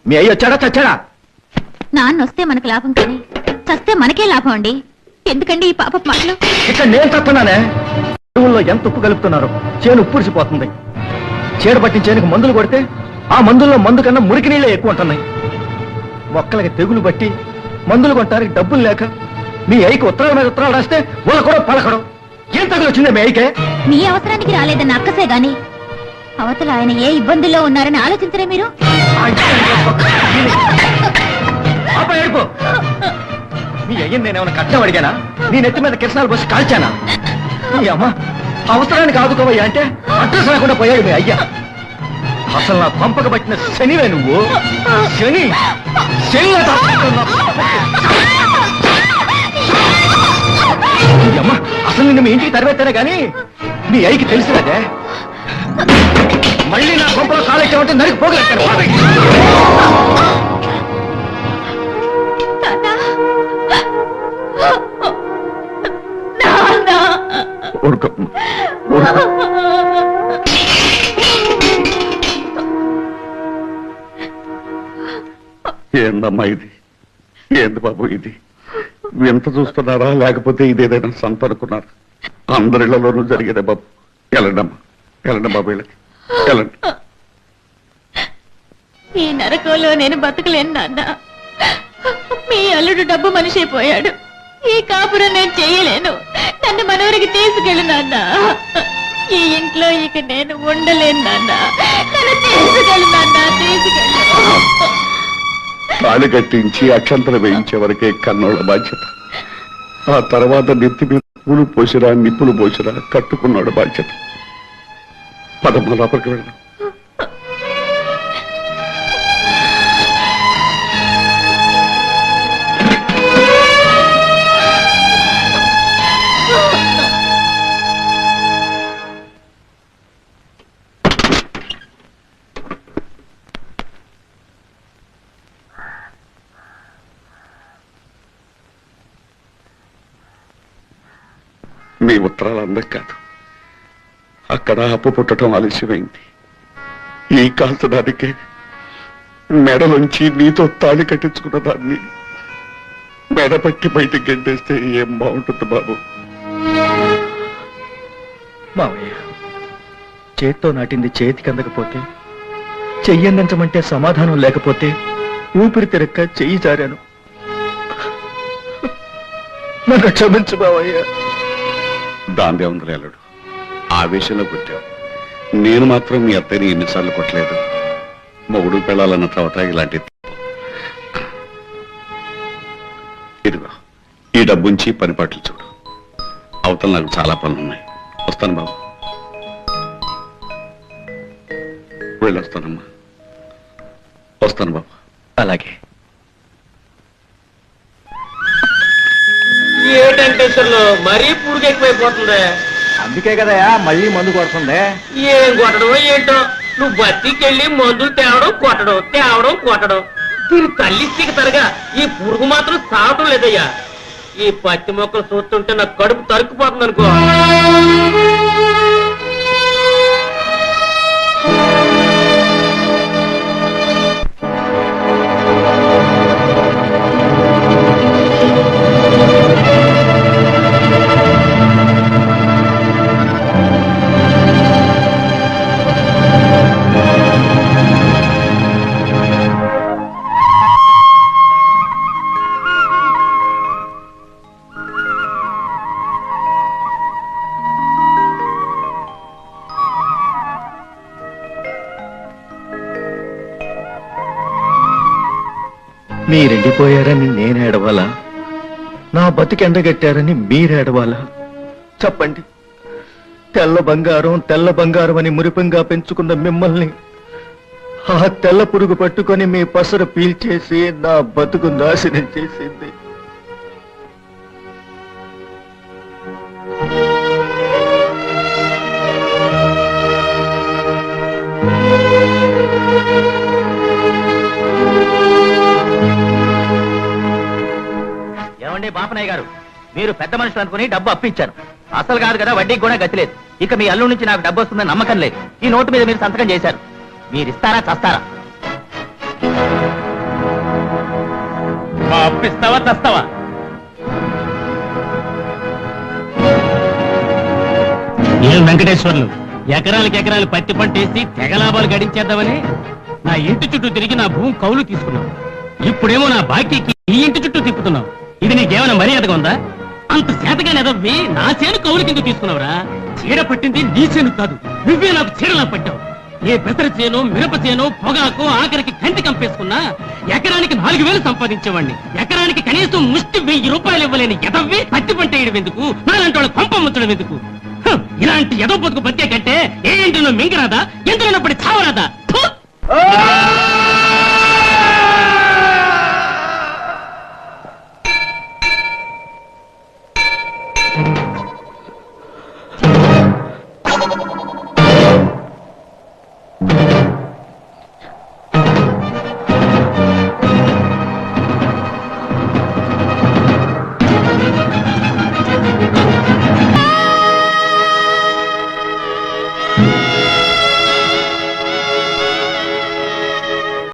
మీ అయ్యి వచ్చాడా చచ్చాడా? నాన్న వస్తే మనకు లాభం కానీ చస్తే మనకే లాభం అండి. ఎందుకండి ఈ పాప మాటలు? ఇక్కడ నేను చస్తున్నానే. చెరువుల్లో ఎంత ఉప్పు కలుపుతున్నారు, చేను ఉప్పుడిసిపోతుంది. చీడ పట్టించేందుకు మందులు కొడితే ఆ మందుల్లో మందు కన్నా మురికి నీళ్ళే ఎక్కువ ఉంటున్నాయి. మొక్కలకి తెగులు బట్టి మందులు కొట్టడానికి డబ్బులు లేక మీ అయ్యకి ఉత్తరాల మీద ఉత్తరాలు రాస్తే వాళ్ళ కూడా పలకడం. ఏం తగులు వచ్చిందే మీ అయ్యకే? మీ అవసరానికి రాలేదన్న అక్కసే గాని అవతల ఆయన ఏ ఇబ్బందుల్లో ఉన్నారని ఆలోచించరే మీరు? మీ అయ్యని నేనేమైనా కట్టం అడిగానా? నీ నెత్తి మీద కిరసనాలు పోసి కాల్చానా? మీ అమ్మ అవసరానికి ఆదుకోవయ్యా అంటే అడ్రస్ రాకుండా పోయాడు మీ అయ్యా. అసలు నా పంపక పట్టిన శనివే నువ్వు. శని శని అమ్మ అసలు నిన్ను మీ ఇంటికి తరివేస్తానే గాని మీ అయ్యకి తెలిసినదే. మళ్ళీ నా పంపలో కాలెక్కామంటే నరికి పోగలేస్తాను. ఏందమ్మా ఇది? ఏంది బాబు ఇది? ఎంత చూస్తున్నారా లేకపోతే ఇదేదైనా సంత అనుకున్నారు? అందరిళ్లలోనూ జరిగేదే బాబు. వెళ్ళండమ్మా, వెళ్ళండి బాబు, వెళ్ళండి. ఈ నరకంలో నేను బతకలేను నాన్న. మీ అల్లుడు డబ్బు మనిషి అయిపోయాడు. ఈ కాపురం నేను చేయలేను. నన్ను మనవరికి తీసుకెళ్ళు నాన్న. ఈ ఇంట్లో ఇక నేను ఉండలేను నాన్న. నన్ను తీసుకెళ్ళు నాన్న, తీసుకెళ్ళు. తాళి కట్టించి అక్షంతలు వేయించే వరకే కన్నోళ్ళ బాధ్యత. ఆ తర్వాత నెత్తి మీద పూలు పోసిరా నిప్పులు పోసిరా కట్టుకున్నాడు బాధ్యత. పదమ్మ లోపలికి వెళ్దాం. మీ ఉత్తరాలు అందక కాదు, అక్కడ అప్పు పుట్టడం ఆలస్యమైంది. ఈ కాల్చడానికే మెడలోంచి నీతో తాళి కట్టించుకున్న దాన్ని మెడపట్టి బయటికి గెంటేస్తే ఏం బాగుంటుంది బాబు? మావయ్య చేత్తో నాటింది చేతికి అందకపోతే, చెయ్యందించమంటే సమాధానం లేకపోతే ఊపిరి తిరక్క చెయ్యి జారాను. నన్ను క్షమించు మావయ్య. దాందే ఉంది అల్లుడు, ఆవేశంలో కొట్టావు. నేను మాత్రం మీ అత్తయ్యని ఎన్నిసార్లు కొట్టలేదు. మొగుడు పెళ్ళాలన్న తర్వాత ఇలాంటి. ఇదిగో ఈ డబ్బుంచి పనిపాట్లు చూడు. అవతల నాకు చాలా పనులున్నాయి. వస్తాను బాబు, వెళ్ళొస్తానమ్మా. వస్తాను బాబు. అలాగే. ఏటంటే మరీ పురుగు ఎక్కువైపోతుంది. అందుకే కదయా మళ్ళీ మందు కొడుతుంది. ఏం కొట్టడం ఏంటో, నువ్వు బతికెళ్ళి మందులు తేవడం కొట్టడం దీని తల్లి సిగతరగా ఈ పురుగు మాత్రం సాగటం లేదయ్యా. ఈ పత్తి మొక్కలు చూస్తుంటే నాకు కడుపు తరుక్కుపోతుంది అనుకో. మీరెండిపోయారని నేను ఏడవాలా? నా బతికి ఎండగట్టారని మీరేడవాలా? చెప్పండి. తెల్ల బంగారం అని మురిపంగా పెంచుకున్న మిమ్మల్ని ఆ తెల్ల పురుగు పట్టుకొని మీ పసరు పీల్చేసి నా బతుకు నాశనం చేసింది. ఏమండి బాపనయ్య గారు, మీరు పెద్ద మనుషులు అనుకుని డబ్బు అప్పించాను. అసలు కాదు కదా, వడ్డీకి కూడా గతి లేదు. ఇక మీ అల్లుడి నుంచి నాకు డబ్బు వస్తుందని నమ్మకం లేదు. ఈ నోటు మీద మీరు సంతకం చేశారు. మీరు ఇస్తారా చస్తారా? అప్పిస్తావా తెస్తావా? ఏం వెంకటేశ్వర్లు, ఎకరాలకి ఎకరాలు పత్తి పంటేసి తెగ లాభాలు గడించేద్దామని నా ఇంటి చుట్టూ తిరిగి నా భూమి కౌలు తీసుకున్నావు. ఇప్పుడేమో నా బాకీకి ఈ ఇంటి చుట్టూ తిప్పుతున్నావు. ఇది నీకేమైనా మర్యాదగా ఉందా? అంత చేతగా నెదవ్వి నా చేను కౌలు కింద తీసుకున్నావురా. చీడ పట్టింది నీ చేను కాదు, నువ్వే నాకు చీడలా పట్టావు. ఏ పెసర చేను, మిరప చేను, పొగాకు, ఆఖరికి కంటి కంపేసుకున్నా ఎకరానికి 4,000 సంపాదించేవాడిని. ఎకరానికి కనీసం ముష్టి 1,000 రూపాయలు ఇవ్వలేని ఎదవ్వి పత్తి పంట వేయడం ఎందుకు? నాలంటి వాళ్ళ పంప ముచ్చడం ఎందుకు? ఇలాంటి ఎదో బతుకు బతికే కంటే ఏ ఇంటిలో మింగరాదా, ఎందులో చావరాదా?